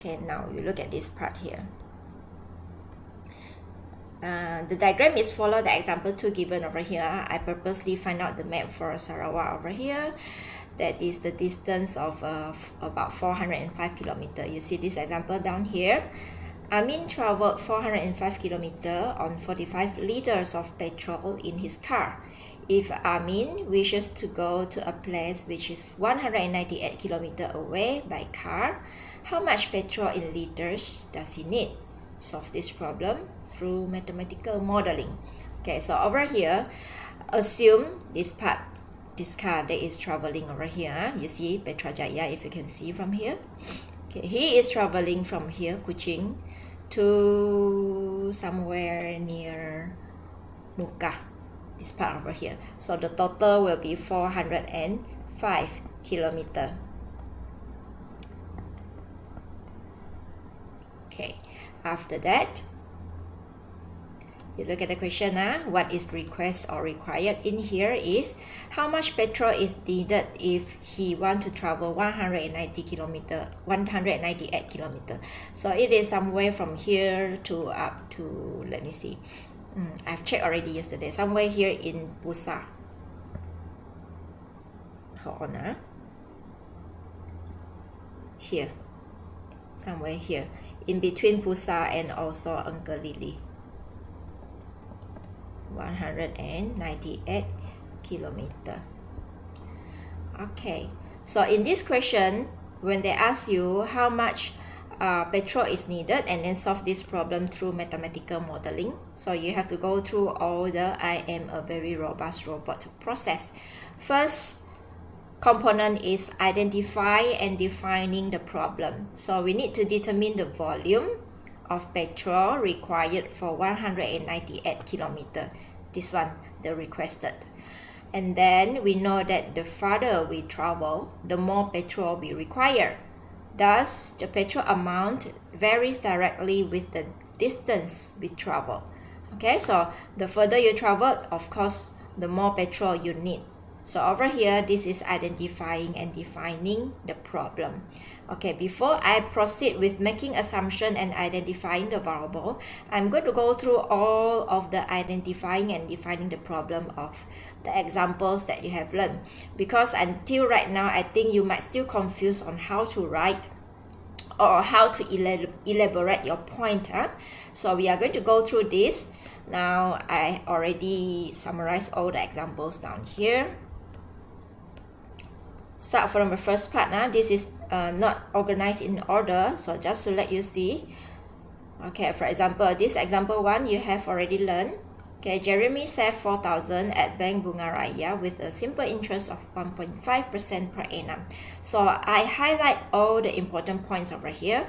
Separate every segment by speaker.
Speaker 1: Okay, now you look at this part here. The diagram is follow the example 2 given over here. I purposely find out the map for Sarawak over here. That is the distance of about 405 kilometers. You see this example down here. Amin traveled 405 kilometers on 45 liters of petrol in his car. If Amin wishes to go to a place which is 198 kilometers away by car, how much petrol in liters does he need? Solve this problem through mathematical modeling. Okay, so over here, assume this part, this car that is traveling over here. You see Petrajaya, if you can see from here. Okay, he is traveling from here, Kuching, to somewhere near Muka, this part over here. So the total will be 405 kilometers. Okay, after that, you look at the question. What is request or required in here is how much petrol is needed if he want to travel 198 kilometers. So it is somewhere from here to up to, let me see, I've checked already yesterday, somewhere here in Pusa. Hold on, here, somewhere here, in between Pusa and also Uncle Lily. 198 kilometers. Okay, so in this question, when they ask you how much petrol is needed and then solve this problem through mathematical modeling, so you have to go through all the I am a very robust robot process. First component is identify and defining the problem. So we need to determine the volume of petrol required for 198 kilometers. This one, the requested. And then we know that the farther we travel, the more petrol we require. Thus, the petrol amount varies directly with the distance we travel. Okay, so the further you travel, of course, the more petrol you need. So over here, this is identifying and defining the problem. Okay, before I proceed with making assumption and identifying the variable, I'm going to go through all of the identifying and defining the problem of the examples that you have learned. Because until right now, I think you might still confused on how to write or how to elaborate your point. So we are going to go through this. Now, I already summarized all the examples down here. Start from the first part. This is not organized in order, so just to let you see. Okay, for example, this example 1 you have already learned. Okay, Jeremy saved 4,000 at Bank Bunga Raya with a simple interest of 1.5% per annum. So I highlight all the important points over here.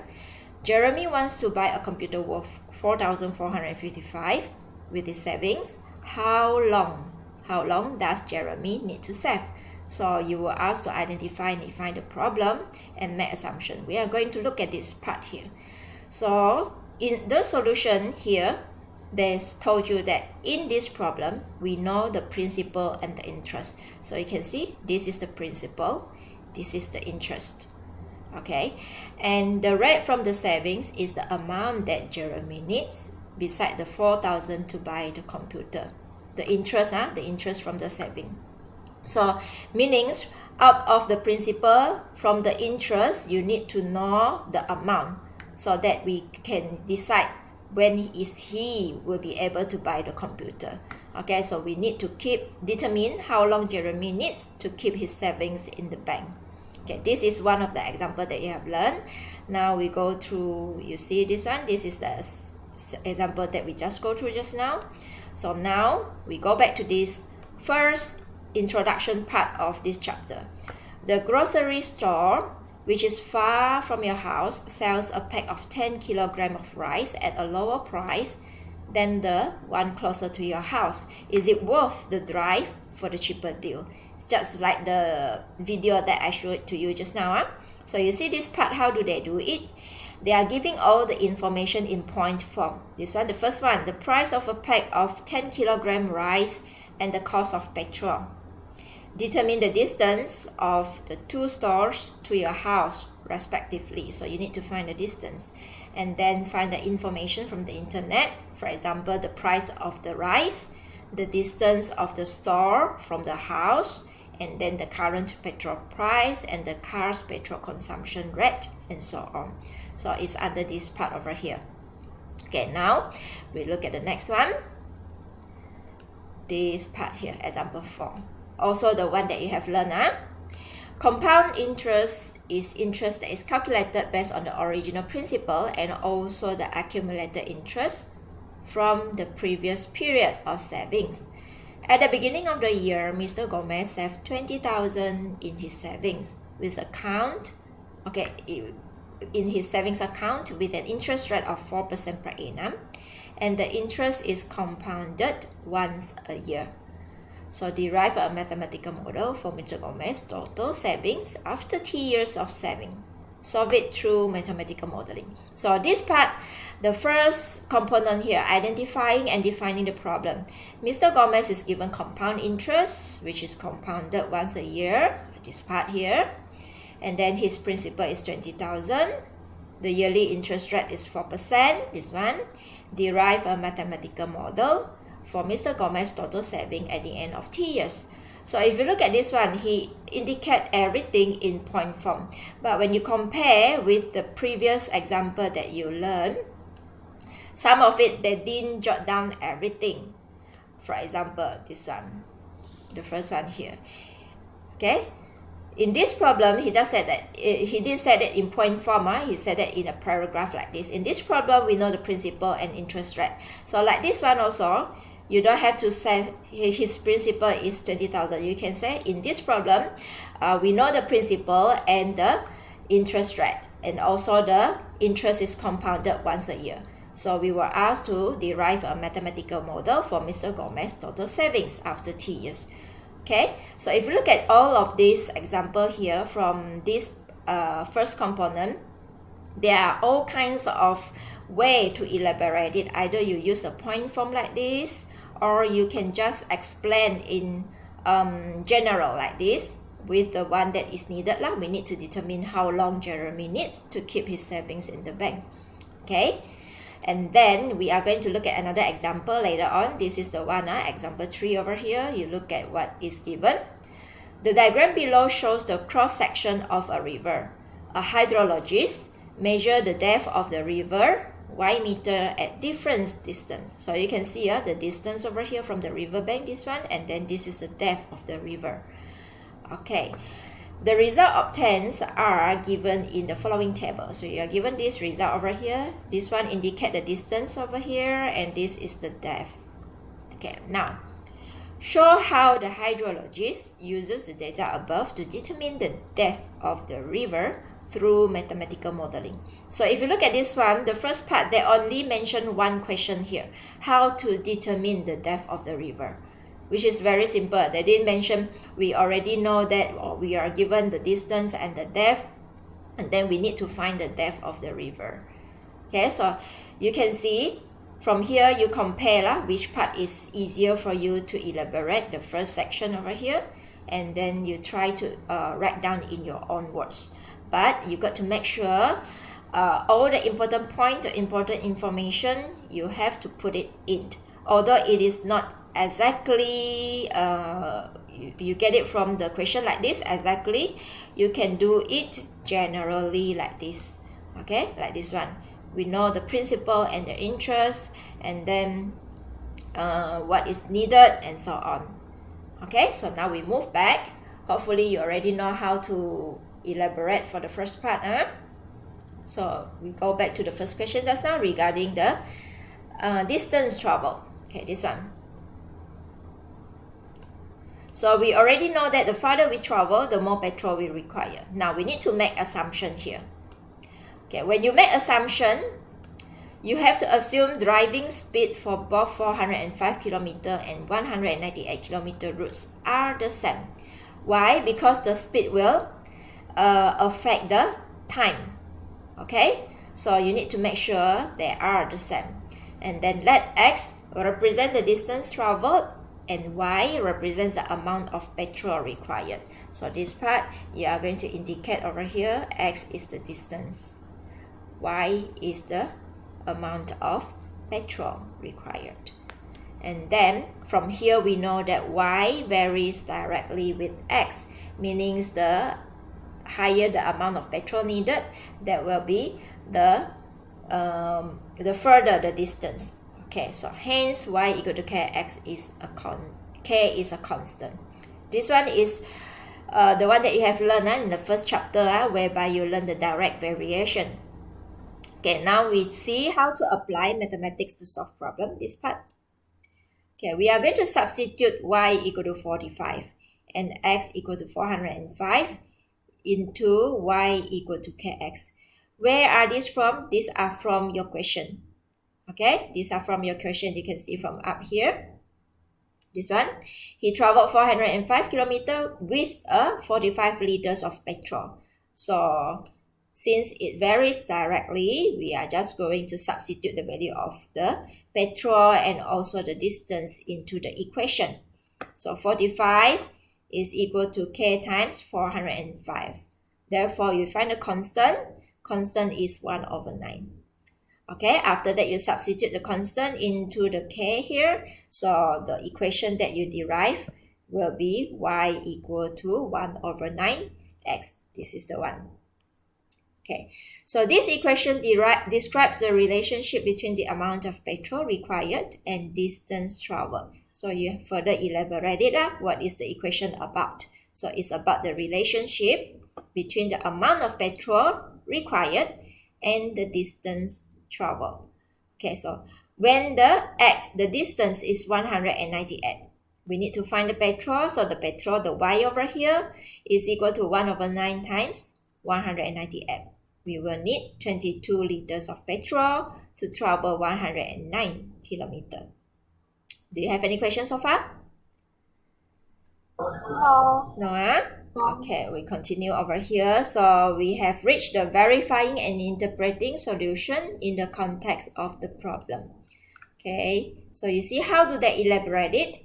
Speaker 1: Jeremy wants to buy a computer worth 4,455 with his savings. How long does Jeremy need to save? So you were asked to identify and define the problem and make assumption. We are going to look at this part here. So in the solution here, they told you that in this problem, we know the principal and the interest. So you can see this is the principal, this is the interest. Okay, and the rate from the savings is the amount that Jeremy needs beside the 4,000 to buy the computer. The interest, the interest from the saving. So, meanings out of the principal, from the interest, you need to know the amount so that we can decide when he will be able to buy the computer. Okay, so we need to determine how long Jeremy needs to keep his savings in the bank. Okay, this is one of the examples that you have learned. Now we go through, you see this one, this is the example that we just go through just now. So now we go back to this first introduction part of this chapter. The grocery store, which is far from your house, sells a pack of 10 kilograms of rice at a lower price than the one closer to your house. Is it worth the drive for the cheaper deal? It's just like the video that I showed to you just now. So you see this part, how do they do it? They are giving all the information in point form. This one, the first one, the price of a pack of 10 kilogram rice and the cost of petrol. Determine the distance of the two stores to your house. respectively. So you need to find the distance and then find the information from the internet. For example, the price of the rice, the distance of the store from the house, and then the current petrol price and the car's petrol consumption rate, and so on. So it's under this part over here. Okay, now we look at the next one. This part here, example 4. Also the one that you have learned. Compound interest is interest that is calculated based on the original principal and also the accumulated interest from the previous period of savings. At the beginning of the year, Mr. Gomez saved 20,000 in his savings with account, in his savings account with an interest rate of 4% per annum, and the interest is compounded once a year. So derive a mathematical model for Mr. Gomez's total savings after 2 years of savings. Solve it through mathematical modeling. So this part, the first component here, identifying and defining the problem. Mr. Gomez is given compound interest, which is compounded once a year, this part here. And then his principal is 20,000. The yearly interest rate is 4%, this one. Derive a mathematical model for Mr. Gomez's total saving at the end of 2 years. So if you look at this one, he indicates everything in point form. But when you compare with the previous example that you learned, some of it, they didn't jot down everything. For example, this one, the first one here. Okay? In this problem, he just said that, he didn't say that in point form, he said that in a paragraph like this. In this problem, we know the principal and interest rate. So like this one also, you don't have to say his principal is 20,000. You can say in this problem, we know the principal and the interest rate. And also the interest is compounded once a year. So we were asked to derive a mathematical model for Mr. Gomez's total savings after 2 years. Okay, so if you look at all of these examples here from this first component, there are all kinds of ways to elaborate it. Either you use a point form like this, or you can just explain in general like this with the one that is needed. We need to determine how long Jeremy needs to keep his savings in the bank. Okay, and then we are going to look at another example later on. This is the one, example 3 over here. You look at what is given. The diagram below shows the cross-section of a river. A hydrologist measures the depth of the river Y meter at different distance. So you can see the distance over here from the river bank, this one, and then this is the depth of the river. Okay, the result obtained are given in the following table. So you are given this result over here. This one indicates the distance over here, and this is the depth. Okay, now show how the hydrologist uses the data above to determine the depth of the river through mathematical modeling. So if you look at this one, the first part, they only mention one question here, how to determine the depth of the river, which is very simple. They didn't mention we already know that, or we are given the distance and the depth, and then we need to find the depth of the river. Okay, so you can see from here, you compare which part is easier for you to elaborate, the first section over here, and then you try to write down in your own words. But you got to make sure all the important point, important information, you have to put it in. Although it is not exactly, you get it from the question like this exactly, you can do it generally like this. Okay, like this one. We know the principal and the interest, and then what is needed, and so on. Okay, so now we move back. Hopefully you already know how to elaborate for the first part. So we go back to the first question just now regarding the distance travel. Okay, this one. So we already know that the farther we travel, the more petrol we require. Now we need to make assumption here. Okay, when you make assumption, you have to assume driving speed for both 405 km and 198 km routes are the same. Why? Because the speed will affect the time. Okay, so you need to make sure they are the same. And then let x represent the distance traveled and Y represents the amount of petrol required. So this part, you are going to indicate over here, X is the distance, Y is the amount of petrol required. And then from here we know that Y varies directly with X, meaning the higher the amount of petrol needed, that will be the further the distance. Okay, so hence Y equal to K, X is K is a constant. This one is the one that you have learned in the first chapter, whereby you learn the direct variation. Okay, now we see how to apply mathematics to solve problem, this part. Okay, we are going to substitute Y equal to 45 and X equal to 405 into Y equal to Kx. Where are these from? These are from your question. Okay, these are from your question. You can see from up here. This one, he traveled 405 kilometers with 45 liters of petrol. So since it varies directly, we are just going to substitute the value of the petrol and also the distance into the equation. So 45 is equal to K times 405. Therefore, you find a constant. Constant is 1/9. Okay, after that, you substitute the constant into the K here. So the equation that you derive will be Y equal to 1/9 X. This is the one. Okay, so this equation describes the relationship between the amount of petrol required and distance traveled. So you further elaborate it up. What is the equation about? So it's about the relationship between the amount of petrol required and the distance traveled. Okay, so when the X, the distance is 198, we need to find the petrol. So the petrol, the Y over here, is equal to 1/9 times 198. We will need 22 liters of petrol to travel 109 kilometers. Do you have any questions so far?
Speaker 2: No.
Speaker 1: No, Okay, we continue over here. So we have reached the verifying and interpreting solution in the context of the problem. Okay, so you see how do they elaborate it?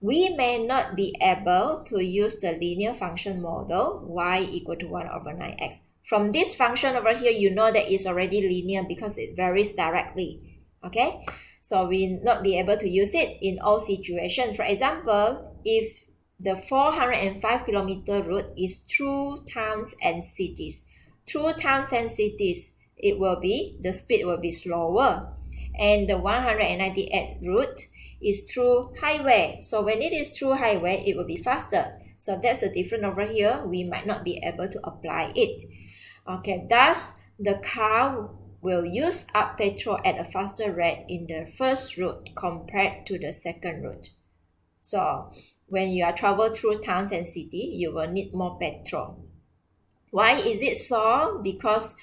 Speaker 1: We may not be able to use the linear function model Y equal to 1/9x. From this function over here, you know that it's already linear because it varies directly. Okay, so we not be able to use it in all situations. For example, if the 405 kilometer route is through towns and cities. Through towns and cities, the speed will be slower. And the 198 route is through highway. So when it is through highway, it will be faster. So that's the difference over here. We might not be able to apply it. Okay, thus the car will use up petrol at a faster rate in the first route compared to the second route. So when you are travel through towns and city, you will need more petrol. Why is it so? Because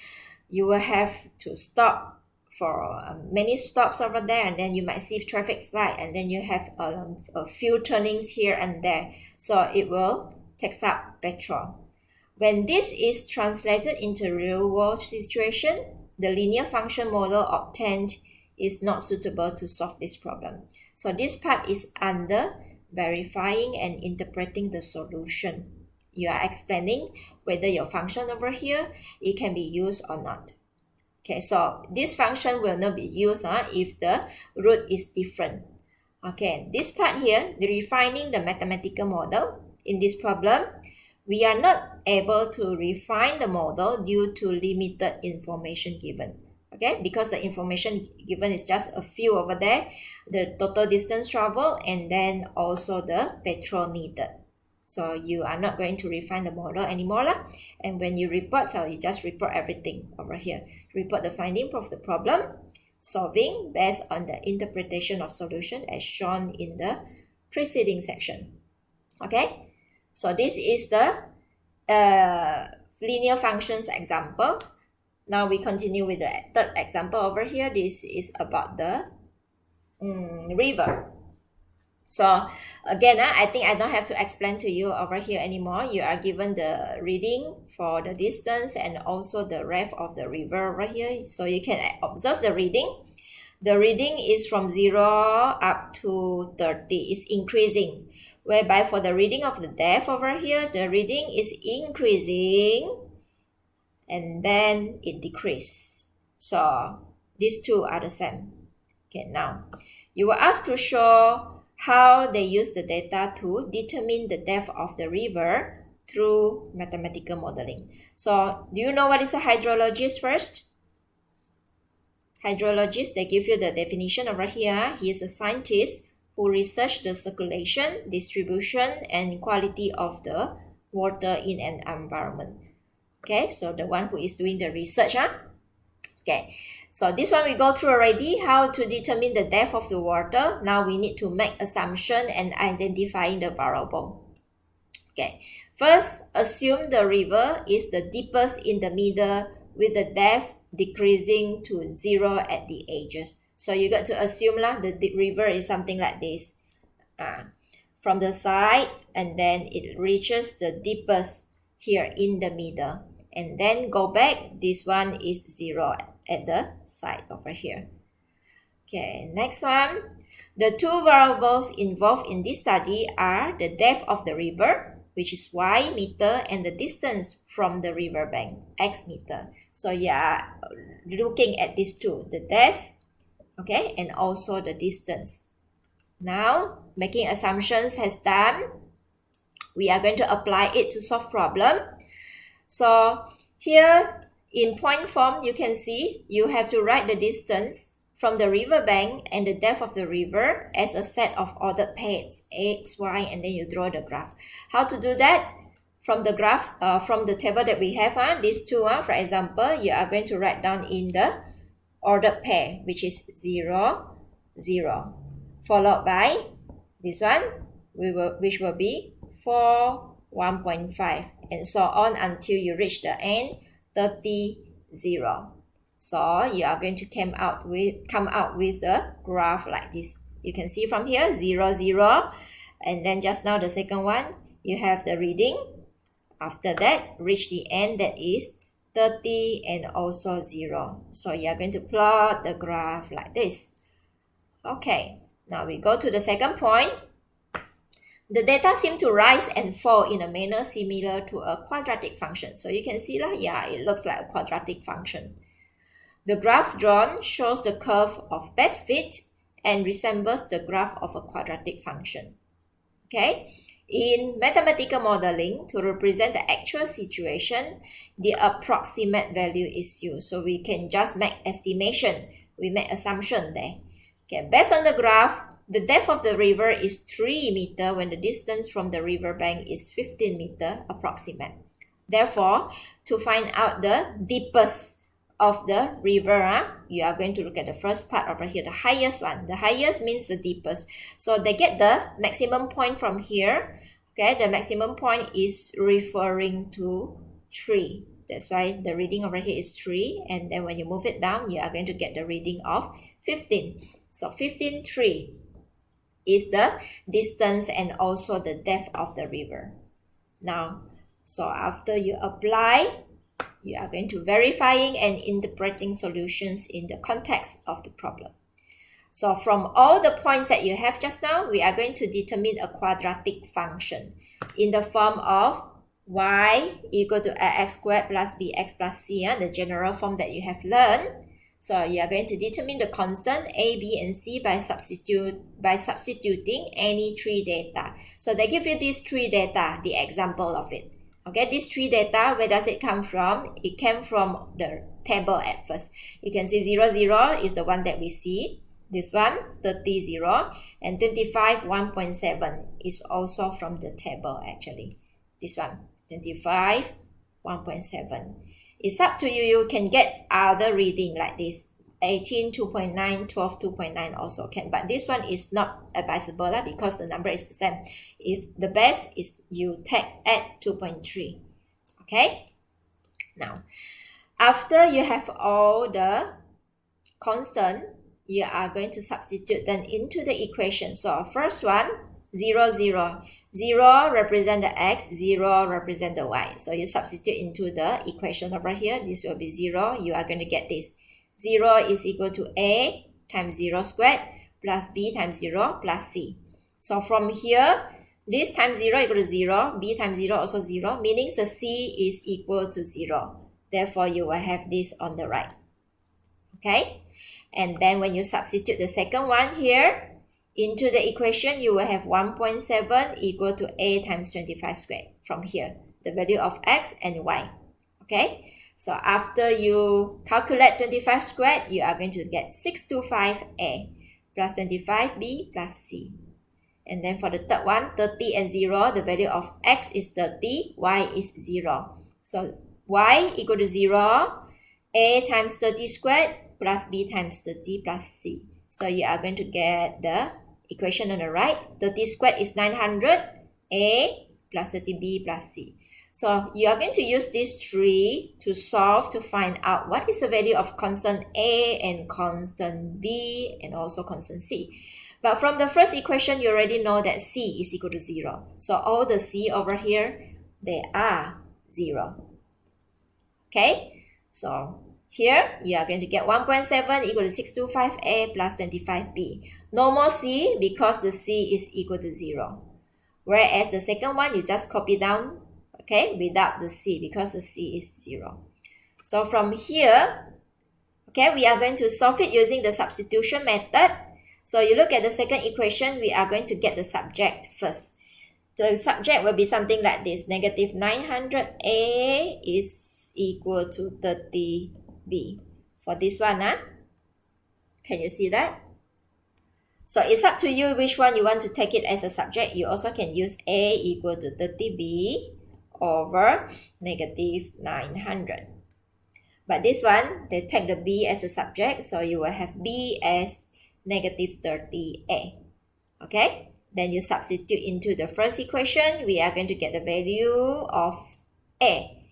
Speaker 1: you will have to stop for many stops over there, and then you might see traffic light, and then you have a few turnings here and there. So it will take up petrol. When this is translated into real world situation, the linear function model obtained is not suitable to solve this problem. So this part is under verifying and interpreting the solution. You are explaining whether your function over here, it can be used or not. Okay, so this function will not be used if the root is different. Okay, this part here, the refining the mathematical model. In this problem, we are not able to refine the model due to limited information given. Okay, because the information given is just a few over there, the total distance traveled and then also the petrol needed. So you are not going to refine the model anymore. And when you report, so you just report everything over here. Report the finding of the problem, solving based on the interpretation of solution as shown in the preceding section. Okay, so this is the linear functions example. Now we continue with the third example over here. This is about the river. So again, I think I don't have to explain to you over here anymore. You are given the reading for the distance and also the rate of the river over here. So you can observe the reading. the reading is from 0 up to 30. It's increasing. Whereby for the reading of the depth over here, the reading is increasing and then it decreases. So these two are the same. Okay, now you were asked to show how they use the data to determine the depth of the river through mathematical modeling. So do you know what is a hydrologist first? Hydrologist, they give you the definition over here. He is a scientist who research the circulation, distribution, and quality of the water in an environment. Okay, so the one who is doing the research. Okay, so this one we go through already, how to determine the depth of the water. Now we need to make assumption and identifying the variable. Okay, first assume the river is the deepest in the middle with the depth decreasing to 0 at the edges. So you got to assume the river is something like this. From the side, and then it reaches the deepest here in the middle. And then go back, this one is 0 at the side over here. Okay, next one. The two variables involved in this study are the depth of the river, which is y meter, and the distance from the river bank, x meter. So yeah, looking at these two, the depth, okay, and also the distance. Now, making assumptions has done. We are going to apply it to solve problem. So here in point form, you can see you have to write the distance from the river bank and the depth of the river as a set of ordered pairs, x, y, and then you draw the graph. How to do that? From the graph, from the table that we have, these two, for example, you are going to write down in the ordered pair, which is 0, 0, followed by this one, which will be 4, 1.5, and so on until you reach the end, 30, 0. So you are going to come out with a graph like this. You can see from here 0, 0, and then just now the second one, you have the reading. After that, reach the end, that is 30 and also 0. So you are going to plot the graph like this. Okay, now we go to the second point. The data seem to rise and fall in a manner similar to a quadratic function. So you can see, it looks like a quadratic function. The graph drawn shows the curve of best fit and resembles the graph of a quadratic function. Okay, in mathematical modeling, to represent the actual situation, the approximate value is used. So we can just make estimation. We make assumption there. Okay, based on the graph, the depth of the river is 3 meter when the distance from the river bank is 15 meter approximate. Therefore, to find out the deepest of the river, you are going to look at the first part over here, the highest one. The highest means the deepest. So they get the maximum point from here. Okay, the maximum point is referring to 3. That's why the reading over here is 3. And then when you move it down, you are going to get the reading of 15. So 15, 3 is the distance and also the depth of the river. Now, so after you apply, you are going to verifying and interpreting solutions in the context of the problem. So from all the points that you have just now, we are going to determine a quadratic function in the form of y equal to ax squared plus bx plus c, the general form that you have learned. So you are going to determine the constant a, b, and c by substituting any 3 data. So they give you these 3 data, the example of it. Okay, these 3 data, where does it come from? It came from the table at first. You can see 0, 0 is the one that we see. This one, 30, 0, and 25, 1.7 is also from the table actually. This one, 25, 1.7. It's up to you. You can get other reading like this. 18, 2.9, 12, 2.9 also can. But this one is not advisable because the number is the same. If the best is you take at 2.3. Okay? Now, after you have all the constant, you are going to substitute them into the equation. So first one, 0, 0. 0 represent the x, 0 represent the y. So you substitute into the equation over here. This will be 0. You are going to get this. 0 is equal to a times 0 squared plus b times 0 plus c. So from here, this times 0 equal to 0, b times 0 also 0, meaning the c is equal to 0. Therefore, you will have this on the right. Okay? And then when you substitute the second one here into the equation, you will have 1.7 equal to a times 25 squared from here, the value of x and y. Okay? So after you calculate 25 squared, you are going to get 625a plus 25b plus c. And then for the third one, 30 and 0, the value of x is 30, y is 0. So y equal to 0, a times 30 squared plus b times 30 plus c. So you are going to get the equation on the right. 30 squared is 900, a plus 30b plus c. So you are going to use these three to solve to find out what is the value of constant a and constant b and also constant c. But from the first equation, you already know that c is equal to 0. So all the c over here, they are 0. Okay, so here you are going to get 1.7 equal to 625a plus 25b. No more c because the c is equal to 0. Whereas the second one, you just copy down, okay, without the c because the c is 0. So from here, okay, we are going to solve it using the substitution method. So you look at the second equation, we are going to get the subject first. The subject will be something like this. Negative 900a is equal to 30b. For this one, can you see that? So it's up to you which one you want to take it as a subject. You also can use a equal to 30b over negative 900. But this one, they take the b as a subject, so you will have b as negative 30a. Okay, then you substitute into the first equation, we are going to get the value of a.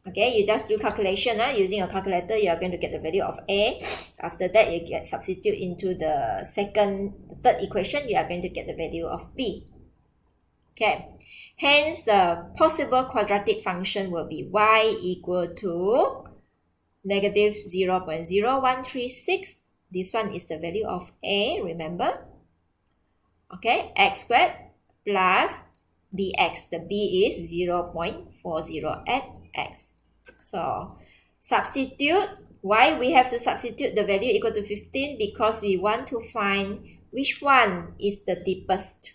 Speaker 1: Okay, you just do calculation using a calculator, you are going to get the value of a. After that, you get substitute into the third equation, you are going to get the value of b. Okay, hence the possible quadratic function will be y equal to negative 0.0136. This one is the value of a, remember? Okay, x squared plus bx. The b is 0.40 at x. So, substitute. Why we have to substitute the value equal to 15? Because we want to find which one is the deepest.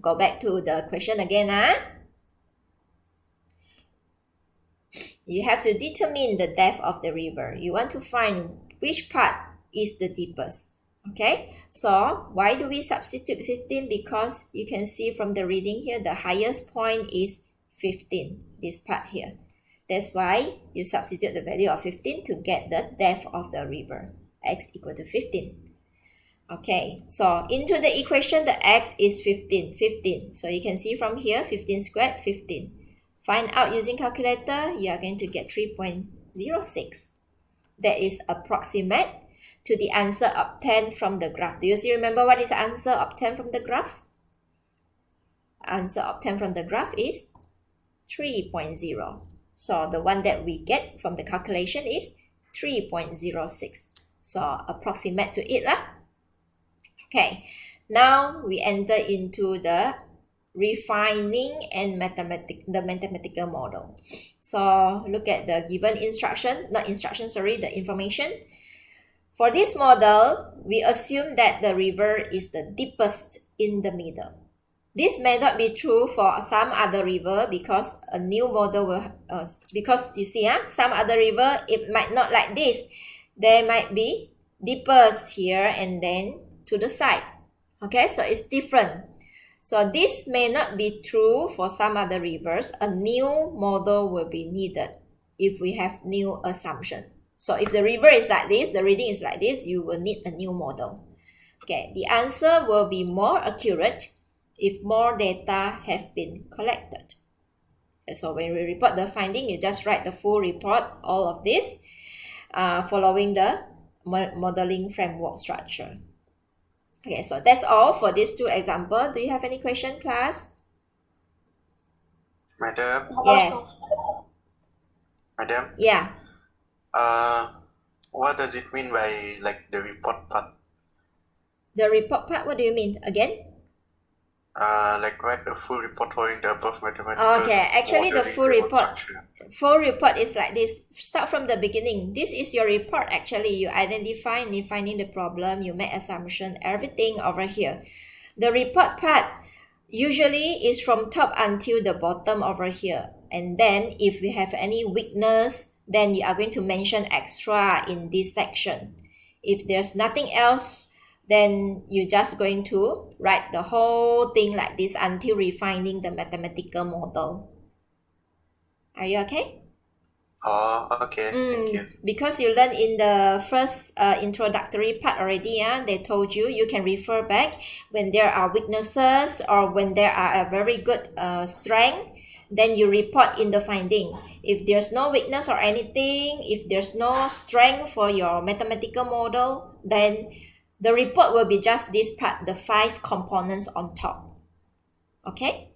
Speaker 1: Go back to the question again. You have to determine the depth of the river. You want to find which part is the deepest. Okay, so why do we substitute 15? Because you can see from the reading here, the highest point is 15, this part here. That's why you substitute the value of 15 to get the depth of the river, x equal to 15. Okay, so into the equation, the x is 15. So you can see from here, 15 squared, 15. Find out using calculator, you are going to get 3.06. That is approximate to the answer obtained from the graph. Do you still remember what is the answer obtained from the graph? Answer obtained from the graph is 3.0. So the one that we get from the calculation is 3.06. So approximate to it. Okay, now we enter into the refining and the mathematical model. So look at the given the information. For this model, we assume that the river is the deepest in the middle. This may not be true for some other river because a new model will, because you see, some other river, it might not like this. There might be deepest here and then to the side. Okay, so it's different. So this may not be true for some other rivers. A new model will be needed if we have new assumption. So if the river is like this, the reading is like this, you will need a new model. Okay, the answer will be more accurate if more data have been collected. Okay, so when we report the finding, you just write the full report, all of this, following the modeling framework structure. Okay, so that's all for these two examples. Do you have any question, class?
Speaker 2: Madam?
Speaker 1: Yes.
Speaker 2: Madam?
Speaker 1: Yeah.
Speaker 2: what does it mean by like the report part?
Speaker 1: The report part, what do you mean? Again?
Speaker 2: Like write a full report following the above mathematical
Speaker 1: Okay, actually the
Speaker 2: modeling framework function.
Speaker 1: full report is like this. Start from the beginning. This is your report actually. You identify and defining the problem, you make assumption, everything over here. The report part usually is from top until the bottom over here. And then if we have any weakness, then you are going to mention extra in this section. If there's nothing else, then you're just going to write the whole thing like this until refining the mathematical model. Are you okay?
Speaker 2: Oh, okay. Thank you.
Speaker 1: Because you learned in the first introductory part already, they told you can refer back when there are weaknesses or when there are a very good strength, then you report in the finding. If there's no weakness or anything, if there's no strength for your mathematical model, then the report will be just this part, the 5 components on top. Okay?